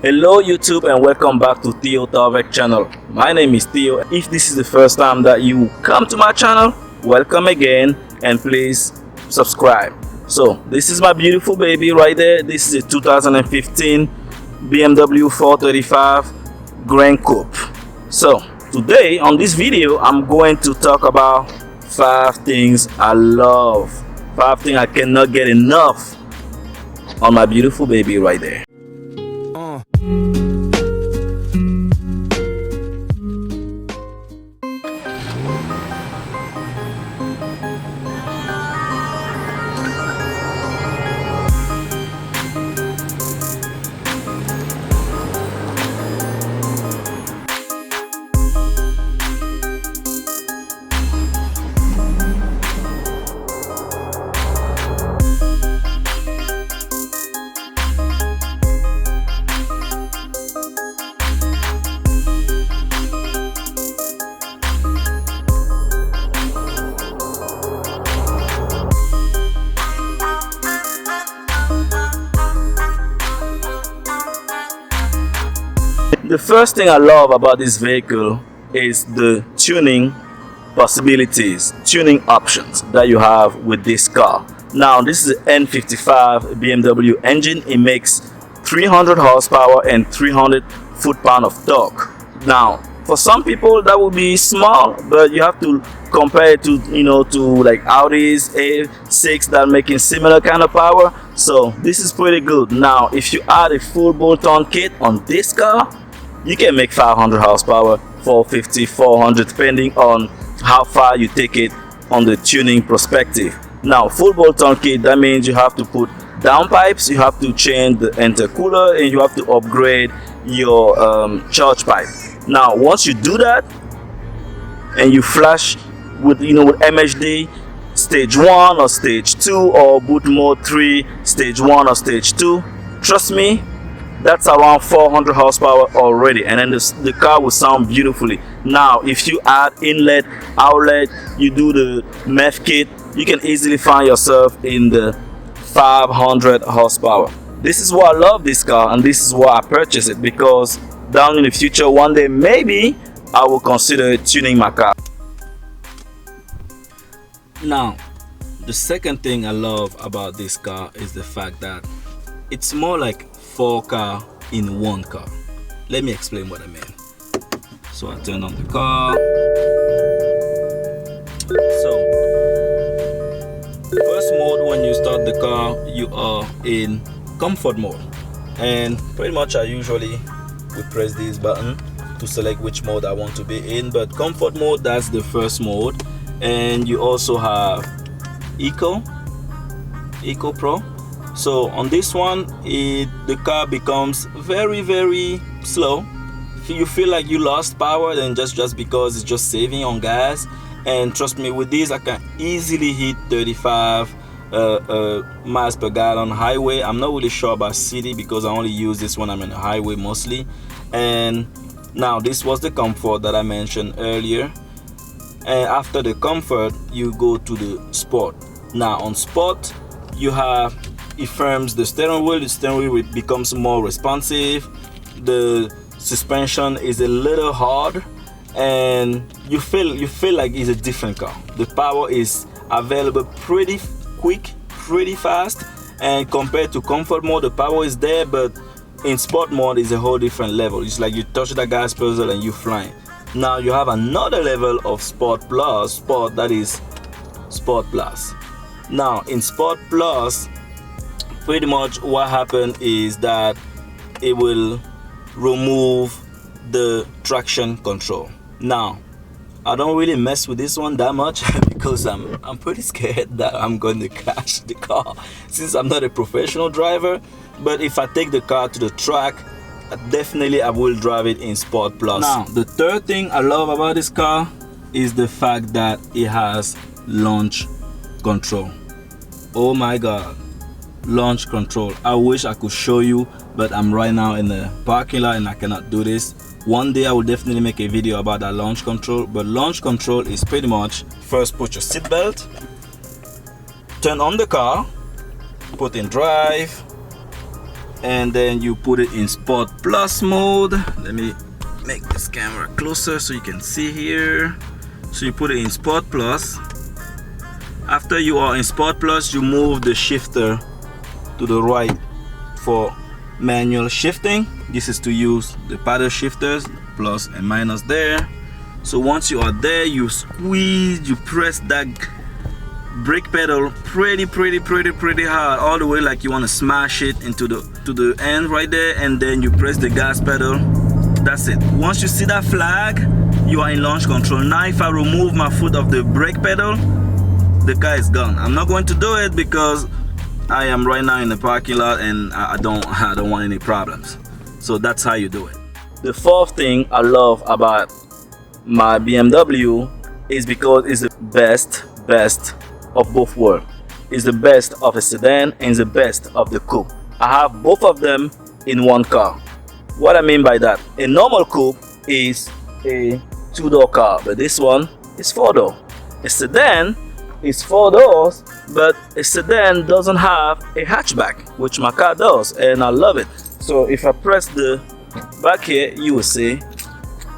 Hello YouTube and welcome back to Theo Tarvek channel. My name is Theo. If this is the first time that you come to my channel, welcome again and please subscribe. So this is my beautiful baby right there. This is a 2015 BMW 435 GranCoupe. So today on this video I'm going to talk about 5 things I love, 5 things I cannot get enough on my beautiful baby right there. The first thing I love about this vehicle is the tuning possibilities, tuning options that you have with this car. Now this is an N55 BMW engine. It makes 300 horsepower and 300 foot-pound of torque. Now for some people that will be small, but you have to compare it to, to like Audi's A6 that are making similar kind of power. So this is pretty good. Now if you add a full bolt-on kit on this car, you can make 500 horsepower, 450, 400, depending on how far you take it on the tuning perspective. Now, full bolt-on kit, that means you have to put downpipes, you have to change the intercooler, and you have to upgrade your charge pipe. Now, once you do that, and you flash with, with MHD stage 1 or stage 2 or boot mode 3, stage 1 or stage 2, trust me, that's around 400 horsepower already, and then the car will sound beautifully. Now if you add inlet, outlet, you do the MEF kit, you can easily find yourself in the 500 horsepower. This is why I love this car, and this is why I purchased it, because down in the future one day maybe I will consider tuning my car. Now the second thing I love about this car is the fact that it's more like 4 cars in 1 car. Let me explain what I mean. So I turn on the car. So first mode, when you start the car, you are in comfort mode, and pretty much I usually would press this button to select which mode I want to be in. But comfort mode, that's the first mode, and you also have Eco Pro. So on this one, the car becomes very slow. If you feel like you lost power, then just because it's just saving on gas. And trust me, with this I can easily hit 35 miles per gallon highway. I'm not really sure about city because I only use this when I'm on the highway mostly. And now this was the comfort that I mentioned earlier, and after the comfort you go to the sport. Now on sport, you have, it firms the steering wheel becomes more responsive, the suspension is a little hard, and you feel like it's a different car. The power is available pretty quick, pretty fast, and compared to comfort mode, the power is there, but in sport mode is a whole different level. It's like you touch the gas pedal and you're flying. Now you have another level of Sport Plus, that is Sport Plus. Now in Sport Plus, pretty much what happened is that it will remove the traction control. Now I don't really mess with this one that much because I'm pretty scared that I'm going to crash the car since I'm not a professional driver. But if I take the car to the track, I will drive it in Sport Plus. Now the third thing I love about this car is the fact that it has launch control. Oh my god, launch control. I wish I could show you, but I'm right now in the parking lot and I cannot do this. One day I will definitely make a video about that launch control. But launch control is pretty much, first put your seat belt, turn on the car, put in drive, and then you put it in Sport Plus mode. Let me make this camera closer so you can see here. So you put it in Sport Plus. After you are in Sport Plus, you move the shifter to the right for manual shifting. This is to use the paddle shifters, plus and minus there. So once you are there, you squeeze, you press that brake pedal pretty hard, all the way like you want to smash it into the end right there, and then you press the gas pedal. That's it. Once you see that flag, you are in launch control. Now if I remove my foot off the brake pedal, the car is gone. I'm not going to do it because I am right now in the parking lot and I don't want any problems. So that's how you do it. The fourth thing I love about my BMW is because it's the best of both worlds. It's the best of a sedan and the best of the coupe. I have both of them in one car. What I mean by that, a normal coupe is a 2-door car, but this one is 4-door. A sedan is 4 doors, but a sedan doesn't have a hatchback, which my car does, and I love it. So if I press the back here, you will see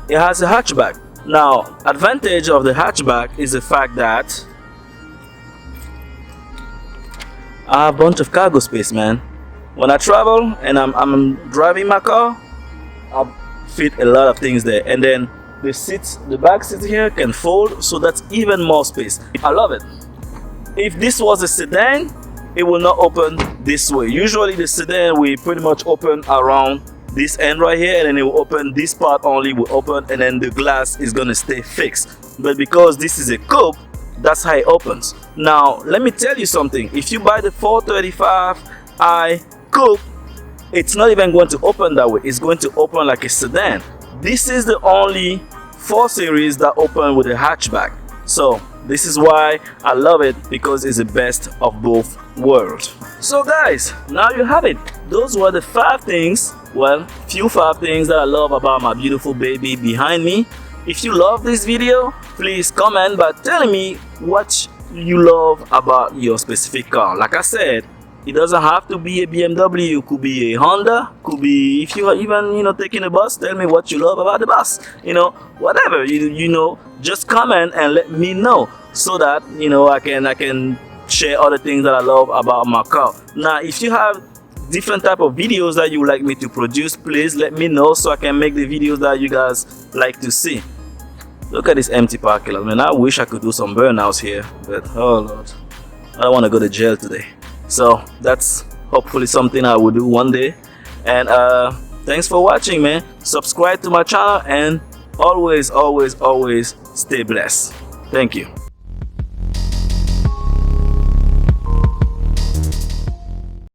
it has a hatchback. Now, advantage of the hatchback is the fact that I have a bunch of cargo space, man. When I travel and I'm driving my car, I fit a lot of things there, and then the seats, the back seats here can fold, so that's even more space. I love it. If this was a sedan, it will not open this way. Usually the sedan we pretty much open around this end right here, and then it will open this part only will open, and then the glass is gonna stay fixed. But because this is a coupe, that's how it opens. Now let me tell you something. If you buy the 435i coupe, it's not even going to open that way. It's going to open like a sedan. This is the only 4 Series that open with a hatchback. So this is why I love it, because it's the best of both worlds. So guys, now you have it. Those were the 5 things, well, few 5 things that I love about my beautiful baby behind me. If you love this video, please comment by telling me what you love about your specific car. Like I said, it doesn't have to be a BMW, it could be a Honda, could be, if you are even taking a bus, tell me what you love about the bus, whatever, just comment and let me know, so that I can share other things that I love about my car. Now if you have different type of videos that you would like me to produce, please let me know so I can make the videos that you guys like to see. Look at this empty parking lot, man. I wish I could do some burnouts here, but oh lord, I don't want to go to jail today. So that's hopefully something I will do one day. And thanks for watching, man. Subscribe to my channel, and always stay blessed. Thank you.